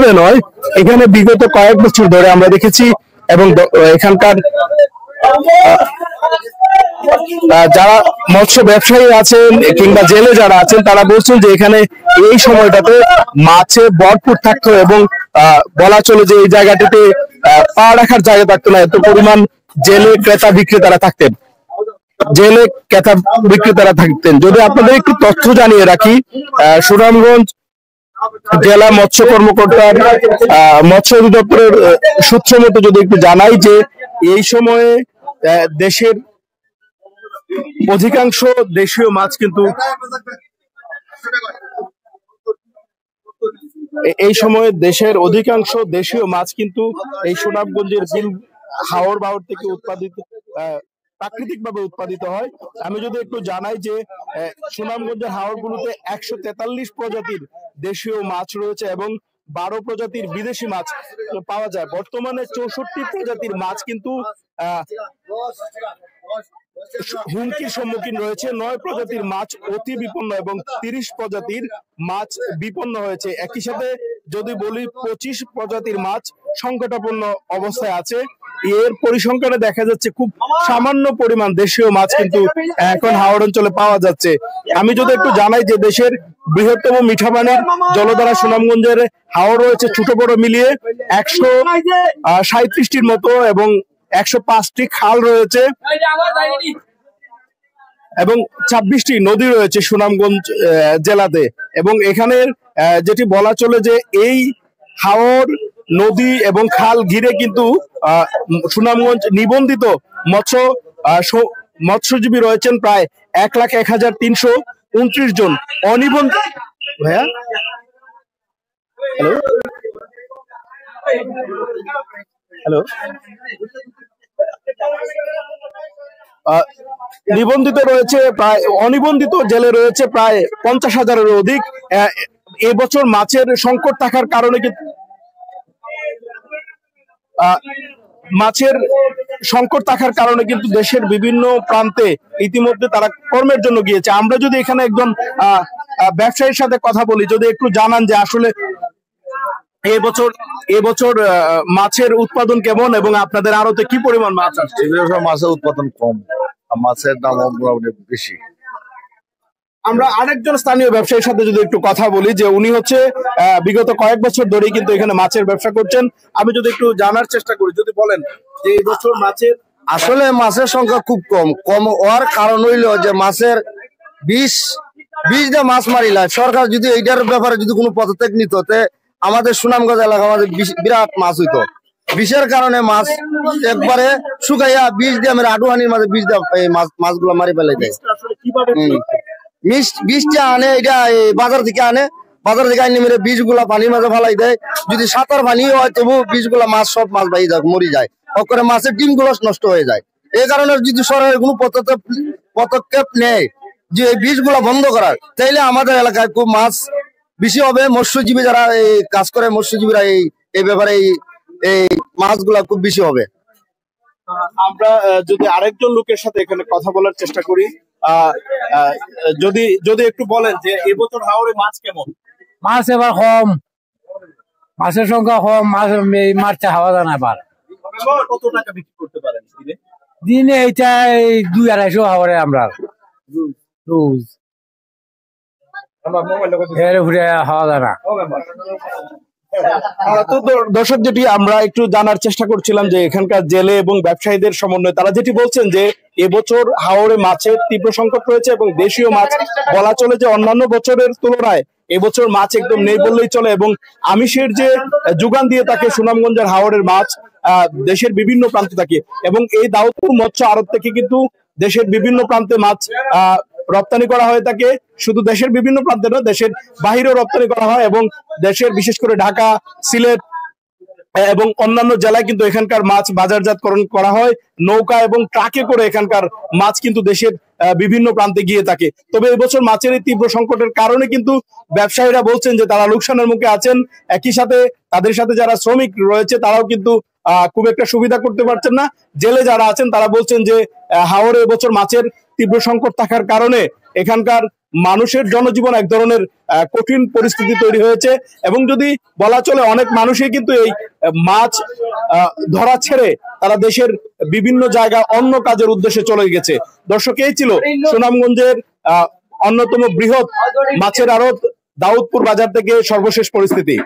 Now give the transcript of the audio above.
প্রথমে নয়, এখানে বিগত কয়েক বছর ধরে আমরা দেখেছি এবং এখানকার যারা মৎস্য ব্যবসায়ী আছেন কিংবা জেলে যারা আছেন তারা বলছেন যে এখানে এই সময়টাতে মাছে ভরপুর থাকতো এবং বলা চলে যে এই জায়গাটিতে পা রাখার জায়গা থাকতো না, এত পরিমাণ জেলে ক্রেতা বিক্রেতারা থাকতেন। যদি আপনাদের একটু তথ্য জানিয়ে রাখি, সুনামগঞ্জ জেলা মৎস্য কর্মকর্তার মৎস্য অধিদপ্তরের সূত্র মতো যদি একটু জানাই যে এই সময়ে দেশের অধিকাংশ দেশীয় মাছ কিন্তু এই সুনামগঞ্জের বিল হাওর বাওর থেকে উৎপাদিত প্রাকৃতিক ভাবে উৎপাদিত হয়। আমি যদি একটু জানাই যে সুনামগঞ্জের হাওরগুলোতে 143 প্রজাতির দেশীয় মাছ রয়েছে এবং 12 প্রজাতির বিদেশি মাছ পাওয়া যায়। বর্তমানে 64 প্রজাতির মাছ কিন্তু হুমকির সম্মুখীন রয়েছে। 9 প্রজাতির মাছ অতি বিপন্ন এবং 30 প্রজাতির মাছ বিপন্ন হয়েছে। একই সাথে যদি বলি 25 প্রজাতির মাছ সংকটাপন্ন অবস্থায় আছে। এর পরিসংখ্যানে দেখা যাচ্ছে খুব সামান্য পরিমাণ দেশীয় মাছ কিন্তু এখন হাওড় অঞ্চলে পাওয়া যাচ্ছে। আমি যদি একটু জানাই যে দেশের বৃহত্তম মিঠা পানির জলধারা সুনামগঞ্জের হাওড় রয়েছে ছোট বড় মিলিয়ে 137টির মতো এবং 105টি খাল রয়েছে এবং 26টি নদী রয়েছে সুনামগঞ্জ জেলাতে। এবং এখানের যেটি বলা চলে যে এই হাওড় নদী এবং খাল ঘিরে কিন্তু সুনামগঞ্জ নিবন্ধিত মৎস্যজীবী রয়েছেন প্রায় 1,01,329 জন। অনিবন্ধিত ভাইয়া হ্যালো নিবন্ধিত রয়েছে প্রায়, অনিবন্ধিত জেলে রয়েছে প্রায় 50,000-এরও অধিক। এবছর মাছের সংকট থাকার কারণে কিন্তু দেশের বিভিন্ন প্রান্তে ইতিমধ্যে তারা কর্মের জন্য গিয়েছে। আমরা যদি এখানে একজন ব্যবসায়ীর সাথে কথা বলি, যদি একটু জানান যে আসলে এবছর মাছের উৎপাদন কেমন এবং আপনাদের আড়তে কি পরিমাণ মাছ আসছে? মাছের উৎপাদন কম, মাছের দাম বেশি। আমরা আরেকজন স্থানীয় ব্যবসায়ীর সাথে যদি একটু কথা বলি, যে উনি হচ্ছে বিগত কয়েক বছর ধরেই কিন্তু এখানে মাছের ব্যবসা করছেন। আমি যদি একটু জানার চেষ্টা করি, যদি বলেন যে এই বছর আসলে মাছের সংখ্যা খুব কম হওয়ার কারণ হইল যে মাছের বিষ দিয়ে মাছ মারিলা। সরকার যদি এইটার ব্যাপারে যদি কোনো পদক্ষেপ নিত, আমাদের সুনামগঞ্জ এলাকা আমাদের বিরাট মাছ হইতো। বিষের কারণে মাছ একবারে শুকাইয়া বিষ দিয়ে আমরা আডুহানির মাঝে বিষ দিয়ে মাছগুলো মারি ফেলে দেয়। বীজটা আনে, এটা বাজার থেকে আনে মেরে বীজগুলা পানির মাঝে ফেলাই দেয়। যদি সাঁতার পানি হয় তবু বীজগুলা সব মাছ বাই যায়, মরি যায়। করে মাছের ডিম গুলো নষ্ট হয়ে যায়। এই কারণে যদি সরকারের কোনো পদক্ষেপ নেয় যে এই বীজগুলা বন্ধ করার, তাইলে আমাদের এলাকায় খুব মাছ বেশি হবে। মৎস্যজীবী যারা এই কাজ করে, মৎস্যজীবীরা এই ব্যাপারে এই মাছগুলা খুব বেশি হবে। আমরা যদি আরেকজন লোকের সাথে এখানে কথা বলার চেষ্টা করি, যদি একটু বলেন যে এবছর হাওড়ে মাছ কেমন? মাছ এবার কম, মাছের সংখ্যা কম, মাছটা হাওয়া যায় না। এবার কত টাকা বিক্রি করতে পারেন দিনে? এইটা 200-250 হাওড়ে আমরা রোজ হাওয়া যায় না। তো দর্শক, যেটি আমরা একটু জানার চেষ্টা করছিলাম যে এখানকার জেলে এবং ব্যবসায়ীদের সমন্বয়, তারা যেটি বলছেন যে এবছর হাওড়ে মাছের তীব্র সংকট রয়েছে এবং দেশীয় মাছ বলা চলে যে অন্যান্য বছরের তুলনায় এবছর মাছ একদম নেই বললেই চলে। এবং আমিষের যে যোগান দিয়ে থাকে সুনামগঞ্জের হাওড়ের মাছ দেশের বিভিন্ন প্রান্তে থাকে এবং এই দাউদপুর মৎস্য আড়ত থেকে কিন্তু দেশের বিভিন্ন প্রান্তে মাছ রপ্তানি করা হয়ে থাকে। শুধু দেশের বিভিন্ন প্রান্তে নয়, দেশের বাহিরেও রপ্তানি করা হয় এবং দেশের বিশেষ করে ঢাকা, সিলেট এবং অন্যান্য জেলায় কিন্তু এখানকার মাছ বাজারজাতকরণ করা হয় নৌকা এবং ট্রাকে করে। এখানকার মাছ কিন্তু দেশের বিভিন্ন প্রান্তে গিয়ে থাকে। তবে এবছর মাছের এই তীব্র সংকটের কারণে কিন্তু ব্যবসায়ীরা বলছেন যে তারা লোকসানের মুখে আছেন। একই সাথে তাদের সাথে যারা শ্রমিক রয়েছে তারাও কিন্তু খুব একটা সুবিধা করতে পারছেন না। জেলে যারা আছেন তারা বলছেন যে হাওড়ে এবছর মাছের তীব্র সংকট থাকার কারণে এখানকার মানুষের জনজীবন এক ধরনের কঠিন পরিস্থিতি তৈরি হয়েছে। এবং যদি বলা চলে অনেক মানুষই কিন্তু এই মাছ ধরা ছেড়ে তারা দেশের বিভিন্ন জায়গা অন্য কাজের উদ্দেশ্যে চলে গেছে। দর্শক, এই ছিল সুনামগঞ্জের অন্যতম বৃহৎ মাছের আড়ত দাউদপুর বাজার থেকে সর্বশেষ পরিস্থিতি।